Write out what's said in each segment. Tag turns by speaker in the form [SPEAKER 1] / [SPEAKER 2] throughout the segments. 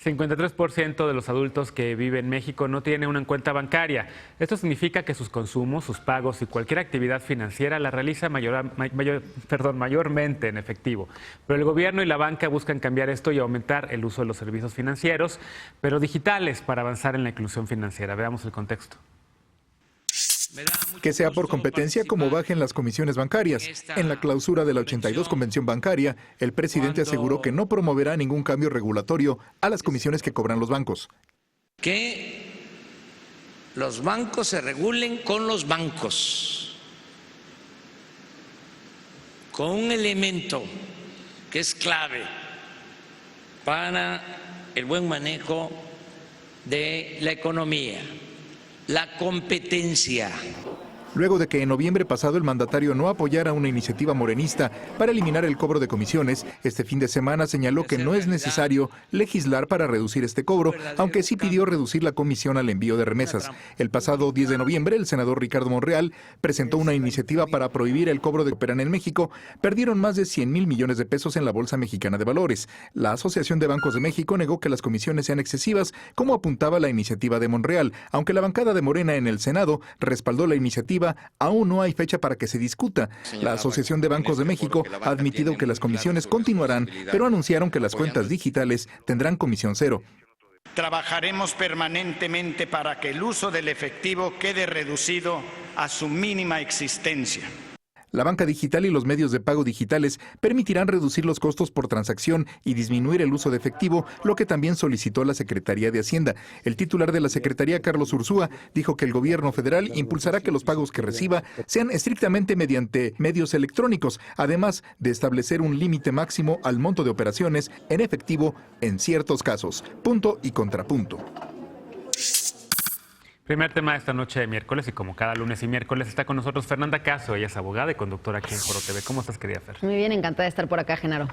[SPEAKER 1] 53% de los adultos que viven en México no tienen una cuenta bancaria. Esto significa que sus consumos, sus pagos y cualquier actividad financiera la realiza mayormente en efectivo. Pero el gobierno y la banca buscan cambiar esto y aumentar el uso de los servicios financieros, pero digitales, para avanzar en la inclusión financiera. Veamos el contexto.
[SPEAKER 2] Que sea por competencia como bajen las comisiones bancarias. En la clausura de la 82 Convención Bancaria, el presidente aseguró que no promoverá ningún cambio regulatorio a las comisiones que cobran los bancos.
[SPEAKER 3] Que los bancos se regulen con los bancos, con un elemento que es clave para el buen manejo de la economía: la competencia.
[SPEAKER 2] Luego de que en noviembre pasado el mandatario no apoyara una iniciativa morenista para eliminar el cobro de comisiones, este fin de semana señaló que no es necesario legislar para reducir este cobro, aunque sí pidió reducir la comisión al envío de remesas. El pasado 10 de noviembre, el senador Ricardo Monreal presentó una iniciativa para prohibir el cobro de operan en México. Perdieron más de 100,000 millones de pesos en la Bolsa Mexicana de Valores. La Asociación de Bancos de México negó que las comisiones sean excesivas, como apuntaba la iniciativa de Monreal. Aunque la bancada de Morena en el Senado respaldó la iniciativa, aún no hay fecha para que se discuta. La Asociación de Bancos de México ha admitido que las comisiones continuarán, pero anunciaron que las cuentas digitales tendrán comisión cero.
[SPEAKER 4] Trabajaremos permanentemente para que el uso del efectivo quede reducido a su mínima existencia.
[SPEAKER 2] La banca digital y los medios de pago digitales permitirán reducir los costos por transacción y disminuir el uso de efectivo, lo que también solicitó la Secretaría de Hacienda. El titular de la Secretaría, Carlos Ursúa, dijo que el gobierno federal impulsará que los pagos que reciba sean estrictamente mediante medios electrónicos, además de establecer un límite máximo al monto de operaciones en efectivo en ciertos casos. Punto y contrapunto.
[SPEAKER 1] Primer tema de esta noche de miércoles, y como cada lunes y miércoles está con nosotros Fernanda Caso. Ella es abogada y conductora aquí en Foro TV. ¿Cómo estás, querida Fer?
[SPEAKER 5] Muy bien, encantada de estar por acá, Genaro.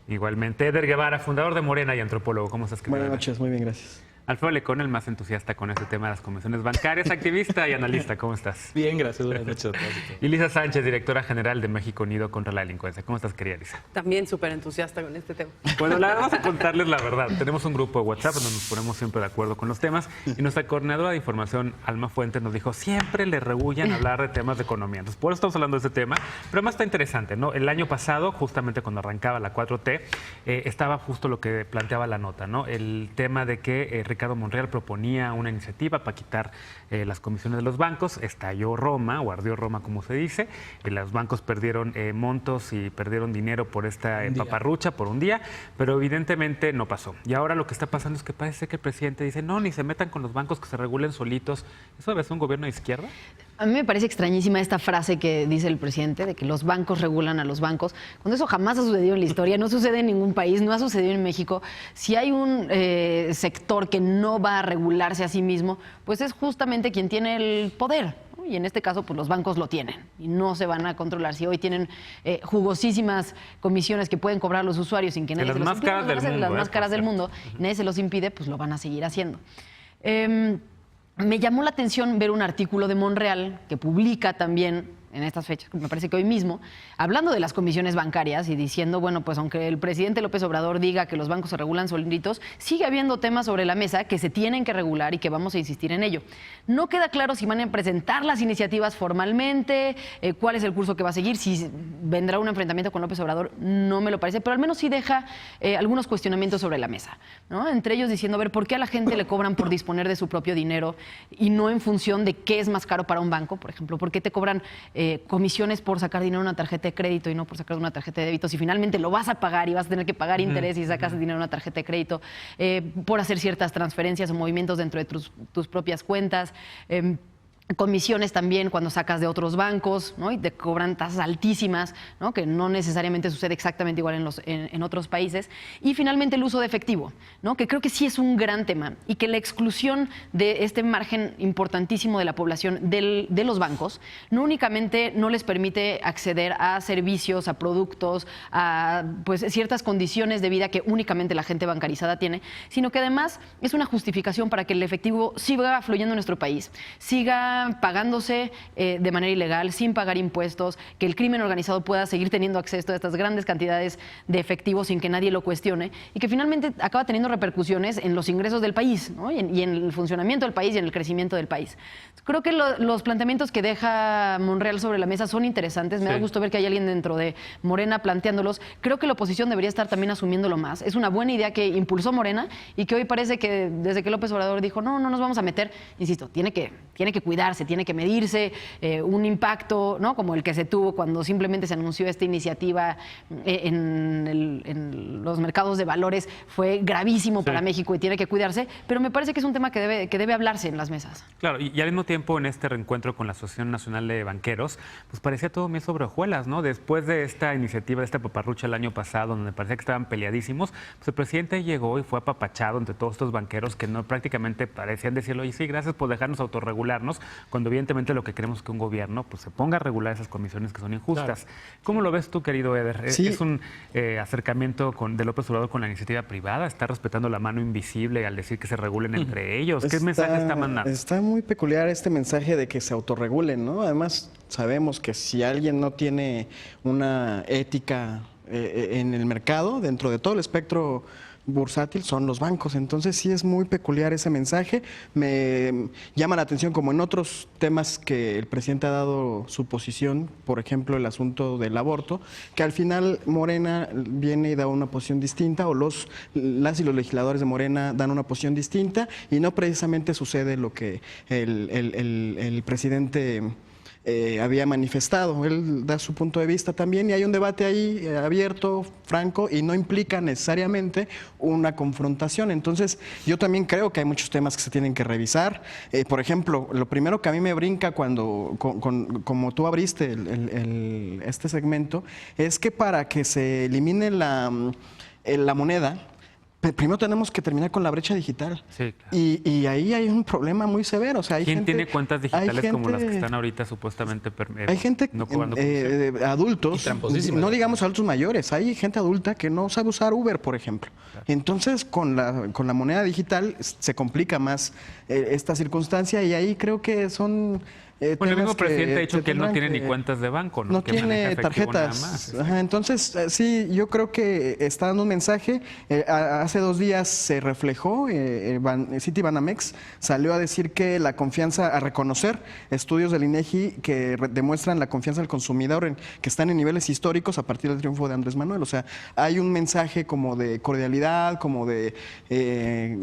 [SPEAKER 1] Igualmente, Eder Guevara, fundador de Morena y antropólogo. ¿Cómo estás, querida?
[SPEAKER 6] Buenas noches, muy bien, gracias.
[SPEAKER 1] Alfredo Lecón, el más entusiasta con este tema de las comisiones bancarias, activista y analista. ¿Cómo estás?
[SPEAKER 6] Bien, gracias. Buenas noches a todos.
[SPEAKER 1] Y Lisa Sánchez, directora general de México Unido contra la Delincuencia. ¿Cómo estás, querida Lisa?
[SPEAKER 7] También súper entusiasta con este tema.
[SPEAKER 1] Bueno, vamos a contarles la verdad. Tenemos un grupo de WhatsApp donde nos ponemos siempre de acuerdo con los temas, y nuestra coordinadora de información, Alma Fuentes, nos dijo, siempre le rehúyan hablar de temas de economía. Entonces, por eso estamos hablando de este tema, pero además está interesante, ¿no? El año pasado, justamente cuando arrancaba la 4T, estaba justo lo que planteaba la nota, ¿no? El tema de que Ricardo Monreal proponía una iniciativa para quitar las comisiones de los bancos. Estalló Roma, o ardió Roma, como se dice. Los bancos perdieron montos y perdieron dinero por esta paparrucha, por un día, pero evidentemente no pasó. Y ahora lo que está pasando es que parece que el presidente dice, no, ni se metan con los bancos, que se regulen solitos. ¿Eso debe ser un gobierno de izquierda?
[SPEAKER 5] A mí me parece extrañísima esta frase que dice el presidente de que los bancos regulan a los bancos, cuando eso jamás ha sucedido en la historia, no sucede en ningún país, no ha sucedido en México. Si hay un sector que no va a regularse a sí mismo, pues es justamente quien tiene el poder, ¿no? Y en este caso, pues los bancos lo tienen y no se van a controlar. Si hoy tienen jugosísimas comisiones que pueden cobrar los usuarios sin que nadie se los impida, las más caras del mundo, y nadie se los impide, pues lo van a seguir haciendo. Me llamó la atención ver un artículo de Monreal que publica también en estas fechas, me parece que hoy mismo, hablando de las comisiones bancarias y diciendo, bueno, pues aunque el presidente López Obrador diga que los bancos se regulan solitos, sigue habiendo temas sobre la mesa que se tienen que regular y que vamos a insistir en ello. No queda claro si van a presentar las iniciativas formalmente, cuál es el curso que va a seguir, si vendrá un enfrentamiento con López Obrador, no me lo parece, pero al menos sí deja algunos cuestionamientos sobre la mesa, ¿no? Entre ellos diciendo, a ver, ¿por qué a la gente le cobran por disponer de su propio dinero y no en función de qué es más caro para un banco? Por ejemplo, ¿por qué te cobran comisiones por sacar dinero de una tarjeta de crédito y no por sacar de una tarjeta de débito? Si finalmente lo vas a pagar y vas a tener que pagar interés y sacas dinero de una tarjeta de crédito, por hacer ciertas transferencias o movimientos dentro de tus propias cuentas. Comisiones también cuando sacas de otros bancos, ¿no? Y te cobran tasas altísimas, ¿no? Que no necesariamente sucede exactamente igual en otros países. Y finalmente el uso de efectivo, ¿no? Que creo que sí es un gran tema y que la exclusión de este margen importantísimo de la población de los bancos no únicamente no les permite acceder a servicios, a productos, a pues ciertas condiciones de vida que únicamente la gente bancarizada tiene, sino que además es una justificación para que el efectivo siga fluyendo en nuestro país, siga siga pagándose de manera ilegal, sin pagar impuestos, que el crimen organizado pueda seguir teniendo acceso a estas grandes cantidades de efectivo sin que nadie lo cuestione y que finalmente acaba teniendo repercusiones en los ingresos del país, ¿no? y en el funcionamiento del país y en el crecimiento del país. Creo que los planteamientos que deja Monreal sobre la mesa son interesantes. Me da gusto ver que hay alguien dentro de Morena planteándolos. Creo que la oposición debería estar también asumiéndolo más. Es una buena idea que impulsó Morena y que hoy parece que desde que López Obrador dijo no nos vamos a meter, insisto, tiene que cuidarse, tiene que medirse un impacto, ¿no? Como el que se tuvo cuando simplemente se anunció esta iniciativa en los mercados de valores, fue gravísimo para México y tiene que cuidarse, pero me parece que es un tema que debe hablarse en las mesas.
[SPEAKER 1] Claro, y al mismo tiempo en este reencuentro con la Asociación Nacional de Banqueros, pues parecía todo miel sobre hojuelas, ¿no? Después de esta iniciativa, de esta paparrucha el año pasado, donde parecía que estaban peleadísimos, pues el presidente llegó y fue apapachado entre todos estos banqueros que no prácticamente parecían decirle, oye, sí, gracias por dejarnos autorregularnos, cuando evidentemente lo que queremos es que un gobierno pues se ponga a regular esas comisiones que son injustas. Claro. ¿Cómo lo ves tú, querido Eder?
[SPEAKER 6] Sí.
[SPEAKER 1] ¿Es un acercamiento de López Obrador con la iniciativa privada? ¿Está respetando la mano invisible al decir que se regulen entre ellos? ¿Qué mensaje está mandando?
[SPEAKER 6] Está muy peculiar este mensaje de que se autorregulen, ¿no? Además, sabemos que si alguien no tiene una ética en el mercado, dentro de todo el espectro bursátil, son los bancos. Entonces sí es muy peculiar ese mensaje. Me llama la atención, como en otros temas que el presidente ha dado su posición, por ejemplo el asunto del aborto, que al final Morena viene y da una posición distinta, o las y los legisladores de Morena dan una posición distinta, y no precisamente sucede lo que el presidente había manifestado. Él da su punto de vista también y hay un debate ahí abierto, franco, y no implica necesariamente una confrontación. Entonces yo también creo que hay muchos temas que se tienen que revisar. Por ejemplo, lo primero que a mí me brinca cuando, como tú abriste este segmento, es que para que se elimine la moneda, primero tenemos que terminar con la brecha digital. Sí, claro. Y ahí hay un problema muy severo. O sea, hay
[SPEAKER 1] ¿Quién tiene cuentas digitales como las que están ahorita supuestamente
[SPEAKER 6] hay gente,
[SPEAKER 1] no cobrando
[SPEAKER 6] adultos, no digamos adultos mayores, hay gente adulta que no sabe usar Uber, por ejemplo. Claro. Entonces, con la moneda digital se complica más esta circunstancia y ahí creo que son...
[SPEAKER 1] Bueno, el mismo presidente ha dicho que él no tiene ni cuentas de banco, ¿no?
[SPEAKER 6] No tiene tarjetas. Ajá, entonces, sí, yo creo que está dando un mensaje. Hace 2 días se reflejó, Citibanamex salió a decir que la confianza, a reconocer estudios del INEGI que demuestran la confianza del consumidor, que están en niveles históricos a partir del triunfo de Andrés Manuel. O sea, hay un mensaje como de cordialidad, como de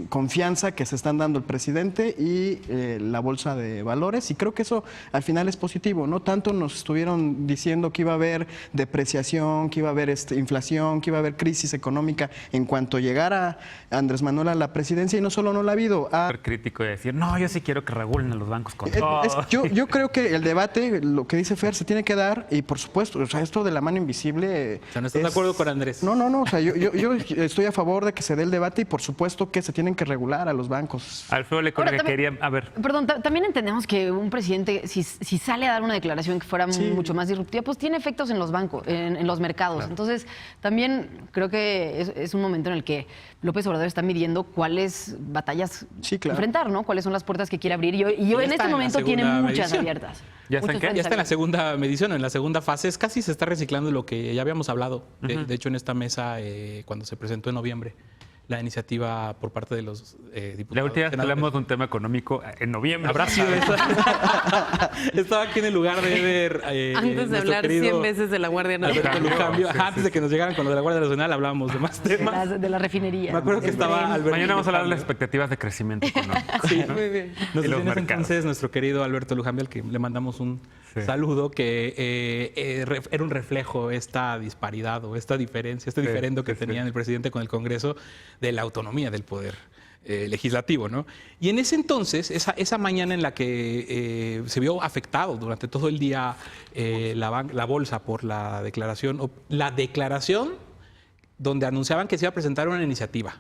[SPEAKER 6] confianza que se están dando el presidente y la bolsa de valores, y creo que eso al final es positivo, ¿no? Tanto nos estuvieron diciendo que iba a haber depreciación, que iba a haber inflación, que iba a haber crisis económica en cuanto llegara Andrés Manuel a la presidencia, y no solo no la ha habido.
[SPEAKER 1] Ser crítico y decir, no, yo sí quiero que regulen a los bancos con todo.
[SPEAKER 6] Yo creo que el debate, lo que dice Fer, se tiene que dar, y por supuesto, o sea, esto de la mano invisible...
[SPEAKER 8] O sea, ¿no estás de acuerdo con Andrés?
[SPEAKER 6] No, o sea, yo estoy a favor de que se dé el debate, y por supuesto que se tienen que regular a los bancos.
[SPEAKER 1] Alfredo Lecona, que quería... A ver.
[SPEAKER 5] Perdón, también entendemos que un presidente, si sale a dar una declaración que fuera mucho más disruptiva, pues tiene efectos en los bancos, en los mercados. Claro. Entonces, también creo que es un momento en el que López Obrador está midiendo cuáles batallas enfrentar, ¿no? Cuáles son las puertas que quiere abrir. Y en este momento tiene muchas abiertas.
[SPEAKER 8] ¿Ya está en la segunda medición, en la segunda fase? Casi se está reciclando lo que ya habíamos hablado. De hecho, en esta mesa, cuando se presentó en noviembre, la iniciativa por parte de los diputados.
[SPEAKER 1] La última vez que hablamos de un tema económico en noviembre.
[SPEAKER 8] Habrá sido eso. Estaba aquí en el lugar de ver...
[SPEAKER 7] antes de hablar 100 veces de la Guardia Nacional.
[SPEAKER 8] Antes de que nos llegaran con lo de la Guardia Nacional, hablábamos de más temas.
[SPEAKER 5] De la refinería.
[SPEAKER 8] Me acuerdo que estaba Alberto.
[SPEAKER 1] Mañana vamos a hablar de las expectativas de crecimiento económico.
[SPEAKER 8] Sí,
[SPEAKER 1] ¿no?
[SPEAKER 8] Muy bien. Nos decía en ese entonces nuestro querido Alberto Lujambia, al que le mandamos un saludo, que era un reflejo esta disparidad o esta diferencia, este diferendo que tenían el presidente con el Congreso, de la autonomía del poder legislativo, ¿no? Y en ese entonces, esa mañana en la que se vio afectado durante todo el día la bolsa por la declaración donde anunciaban que se iba a presentar una iniciativa.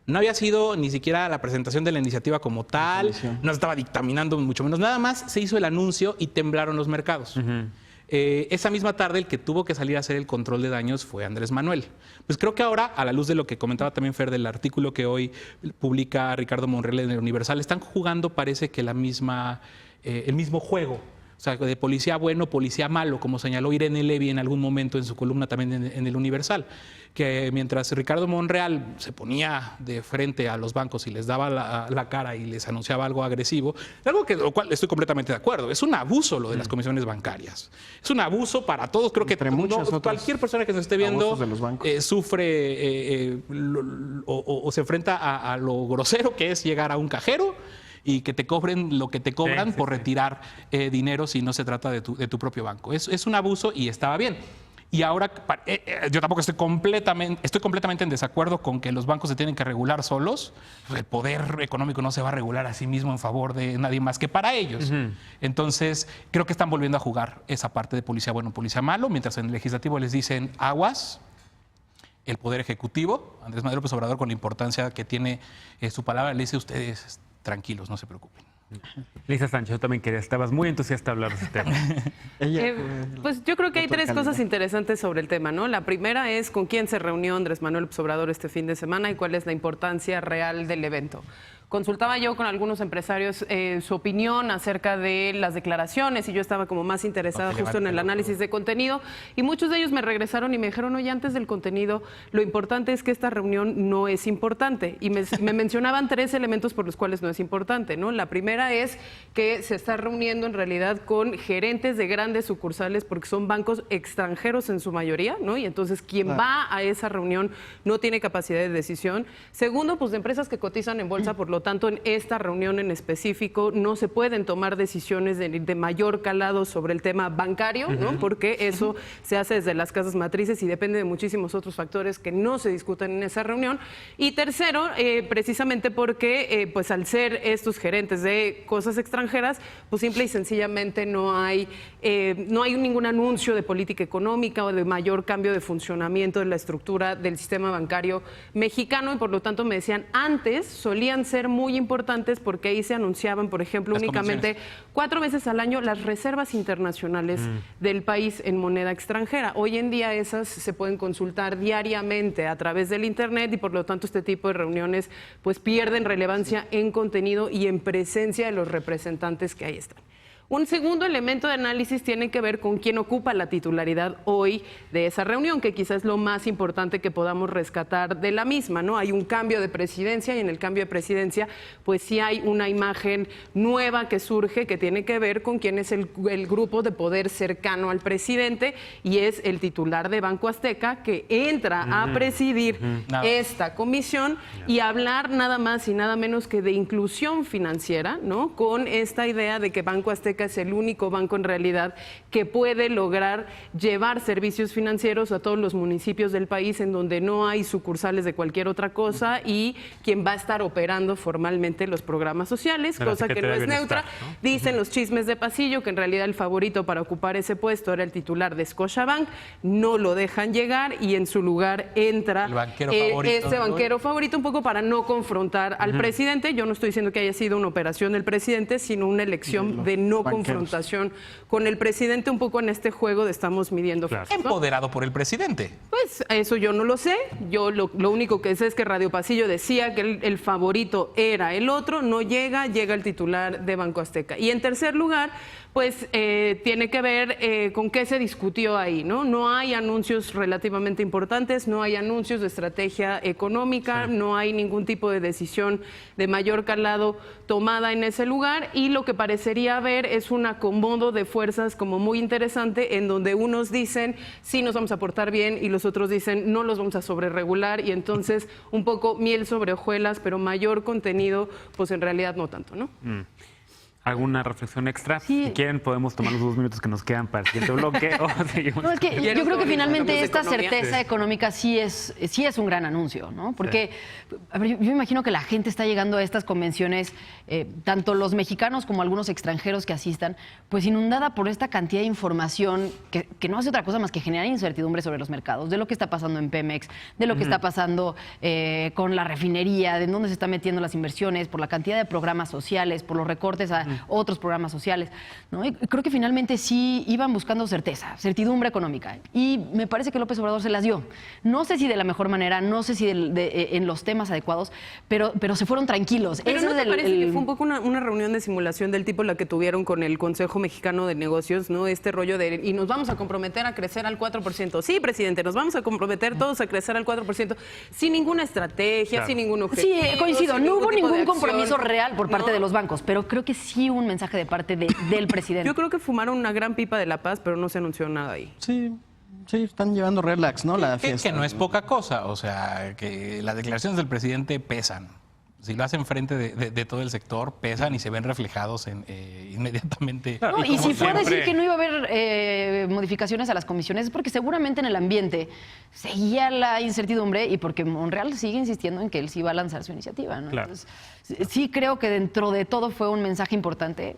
[SPEAKER 8] No había sido ni siquiera la presentación de la iniciativa como tal, no estaba dictaminando mucho menos, nada más se hizo el anuncio y temblaron los mercados. Esa misma tarde el que tuvo que salir a hacer el control de daños fue Andrés Manuel. Pues creo que ahora, a la luz de lo que comentaba también Fer del artículo que hoy publica Ricardo Monreal en el Universal, están jugando, parece que la misma el mismo juego. O sea, de policía bueno, policía malo, como señaló Irene Levy en algún momento en su columna también en el Universal, que mientras Ricardo Monreal se ponía de frente a los bancos y les daba la cara y les anunciaba algo agresivo, algo que lo cual estoy completamente de acuerdo, es un abuso lo de las comisiones bancarias. Es un abuso para todos, creo que cualquier persona que se esté viendo sufre o se enfrenta a lo grosero que es llegar a un cajero y que te cobren lo que te cobran por retirar dinero si no se trata de tu propio banco. Es un abuso y estaba bien. Y ahora yo tampoco estoy completamente en desacuerdo con que los bancos se tienen que regular solos. El poder económico no se va a regular a sí mismo en favor de nadie más que para ellos. Entonces, creo que están volviendo a jugar esa parte de policía bueno, policía malo, mientras en el legislativo les dicen aguas. El Poder Ejecutivo, Andrés Manuel López Obrador, con la importancia que tiene su palabra, le dice a ustedes tranquilos, no se preocupen.
[SPEAKER 1] Lisa Sánchez, yo también estabas muy entusiasta de hablar de este tema.
[SPEAKER 7] Pues yo creo que hay tres cosas interesantes sobre el tema, ¿no? La primera es con quién se reunió Andrés Manuel López Obrador este fin de semana y cuál es la importancia real del evento. Consultaba yo con algunos empresarios su opinión acerca de las declaraciones y yo estaba como más interesada justo en el análisis de contenido y muchos de ellos me regresaron y me dijeron, oye, antes del contenido, lo importante es que esta reunión no es importante y me mencionaban tres elementos por los cuales no es importante, ¿no? La primera es que se está reuniendo en realidad con gerentes de grandes sucursales porque son bancos extranjeros en su mayoría, ¿no? Y entonces quien va a esa reunión no tiene capacidad de decisión. Segundo, pues de empresas que cotizan en bolsa, por lo tanto, en esta reunión en específico no se pueden tomar decisiones de mayor calado sobre el tema bancario, ¿no? Porque eso se hace desde las casas matrices y depende de muchísimos otros factores que no se discutan en esa reunión. Y tercero, precisamente porque pues al ser estos gerentes de cosas extranjeras, pues simple y sencillamente no hay ningún anuncio de política económica o de mayor cambio de funcionamiento de la estructura del sistema bancario mexicano y por lo tanto me decían, antes solían ser muy importantes porque ahí se anunciaban, por ejemplo, únicamente 4 veces al año las reservas internacionales del país en moneda extranjera. Hoy en día esas se pueden consultar diariamente a través del Internet y por lo tanto este tipo de reuniones pues pierden relevancia en contenido y en presencia de los representantes que ahí están. Un segundo elemento de análisis tiene que ver con quién ocupa la titularidad hoy de esa reunión, que quizás es lo más importante que podamos rescatar de la misma, ¿no? Hay un cambio de presidencia y en el cambio de presidencia pues sí hay una imagen nueva que surge que tiene que ver con quién es el grupo de poder cercano al presidente y es el titular de Banco Azteca que entra a presidir esta comisión y hablar nada más y nada menos que de inclusión financiera, ¿no? Con esta idea de que Banco Azteca es el único banco en realidad que puede lograr llevar servicios financieros a todos los municipios del país en donde no hay sucursales de cualquier otra cosa y quien va a estar operando formalmente los programas sociales, cosa que no es neutra. ¿No? Dicen los chismes de pasillo que en realidad el favorito para ocupar ese puesto era el titular de Scotiabank, no lo dejan llegar y en su lugar entra este banquero favorito un poco para no confrontar al presidente. Yo no estoy diciendo que haya sido una operación del presidente, sino una elección de no confrontación con el presidente, un poco en este juego de estamos midiendo.
[SPEAKER 8] Claro. Empoderado por el presidente.
[SPEAKER 7] Pues eso yo no lo sé. Yo lo único que sé es que Radio Pasillo decía que el favorito era el otro, no llega el titular de Banco Azteca. Y en tercer lugar, pues tiene que ver con qué se discutió ahí, ¿no? No hay anuncios relativamente importantes, no hay anuncios de estrategia económica, no hay ningún tipo de decisión de mayor calado tomada en ese lugar y lo que parecería haber es un acomodo de fuerzas como muy interesante en donde unos dicen sí nos vamos a portar bien y los otros dicen no los vamos a sobreregular y entonces un poco miel sobre hojuelas, pero mayor contenido, pues en realidad no tanto, ¿no?
[SPEAKER 1] ¿Alguna reflexión extra?
[SPEAKER 5] Sí.
[SPEAKER 1] Si quieren, podemos tomar los 2 minutos que nos quedan para el siguiente bloque.
[SPEAKER 5] No, es que yo creo que finalmente esta certeza económica sí es un gran anuncio, ¿no? Porque a ver, yo me imagino que la gente está llegando a estas convenciones, tanto los mexicanos como algunos extranjeros que asistan, pues inundada por esta cantidad de información que no hace otra cosa más que generar incertidumbre sobre los mercados, de lo que está pasando en Pemex, de lo que está pasando con la refinería, de en dónde se están metiendo las inversiones, por la cantidad de programas sociales, por los recortes a otros programas sociales, ¿no? Y creo que finalmente sí iban buscando certeza, certidumbre económica. Y me parece que López Obrador se las dio. No sé si de la mejor manera, no sé si en los temas adecuados, pero se fueron tranquilos.
[SPEAKER 7] Pero
[SPEAKER 5] Ese
[SPEAKER 7] ¿no
[SPEAKER 5] es
[SPEAKER 7] te parece que fue un poco una reunión de simulación del tipo la que tuvieron con el Consejo Mexicano de Negocios, ¿no? Este rollo de, y nos vamos a comprometer a crecer al 4%. Sí, presidente, nos vamos a comprometer todos a crecer al 4%, sin ninguna estrategia, sin ningún objetivo.
[SPEAKER 5] Sí, coincido,
[SPEAKER 7] sin
[SPEAKER 5] no hubo
[SPEAKER 7] tipo de
[SPEAKER 5] ningún
[SPEAKER 7] acción,
[SPEAKER 5] compromiso real por parte
[SPEAKER 7] ¿no?
[SPEAKER 5] de los bancos, pero creo que sí hubo un mensaje de parte del presidente.
[SPEAKER 7] Yo creo que fumaron una gran pipa de la paz, pero no se anunció nada ahí.
[SPEAKER 6] Sí, están llevando relax, ¿no? La fiesta.
[SPEAKER 8] Que no es poca cosa, o sea, que las declaraciones del presidente pesan. Si lo hacen frente de todo el sector, pesan y se ven reflejados inmediatamente.
[SPEAKER 5] No, y si fue a decir que no iba a haber modificaciones a las comisiones es porque seguramente en el ambiente seguía la incertidumbre y porque Monreal sigue insistiendo en que él sí va a lanzar su iniciativa, ¿no?
[SPEAKER 1] Claro.
[SPEAKER 5] Entonces, sí creo que dentro de todo fue un mensaje importante.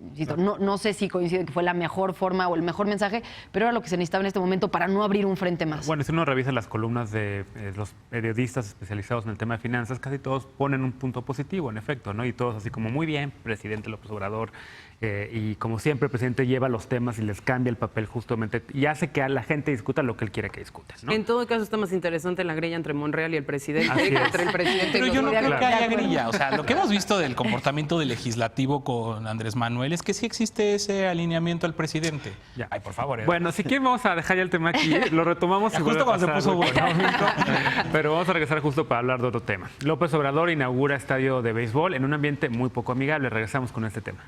[SPEAKER 5] Insisto, no sé si coincide que fue la mejor forma o el mejor mensaje, pero era lo que se necesitaba en este momento para no abrir un frente más.
[SPEAKER 1] Bueno, si uno revisa las columnas de los periodistas especializados en el tema de finanzas, casi todos ponen un punto positivo, en efecto, ¿no? Y todos así como, muy bien, presidente López Obrador. Y como siempre, el presidente lleva los temas y les cambia el papel justamente y hace que a la gente discuta lo que él quiere que discutan, ¿no?
[SPEAKER 7] En todo caso, está más interesante la grilla entre Monreal y el presidente
[SPEAKER 1] Así
[SPEAKER 7] que
[SPEAKER 1] es.
[SPEAKER 7] entre el presidente
[SPEAKER 8] Pero
[SPEAKER 7] y los
[SPEAKER 8] yo no creo
[SPEAKER 7] gobiernos.
[SPEAKER 8] que haya grilla. O sea, lo que hemos visto del comportamiento del legislativo con Andrés Manuel es que sí existe ese alineamiento al presidente.
[SPEAKER 1] Ya.
[SPEAKER 8] Ay, por favor.
[SPEAKER 1] Bueno, si quieren vamos a dejar ya el tema aquí, lo retomamos.
[SPEAKER 8] Ya
[SPEAKER 1] y
[SPEAKER 8] justo
[SPEAKER 1] vuelve a
[SPEAKER 8] cuando se
[SPEAKER 1] pasar
[SPEAKER 8] puso
[SPEAKER 1] algo
[SPEAKER 8] bueno.
[SPEAKER 1] económico, pero vamos a regresar justo para hablar de otro tema. López Obrador inaugura estadio de béisbol en un ambiente muy poco amigable. Regresamos con este tema.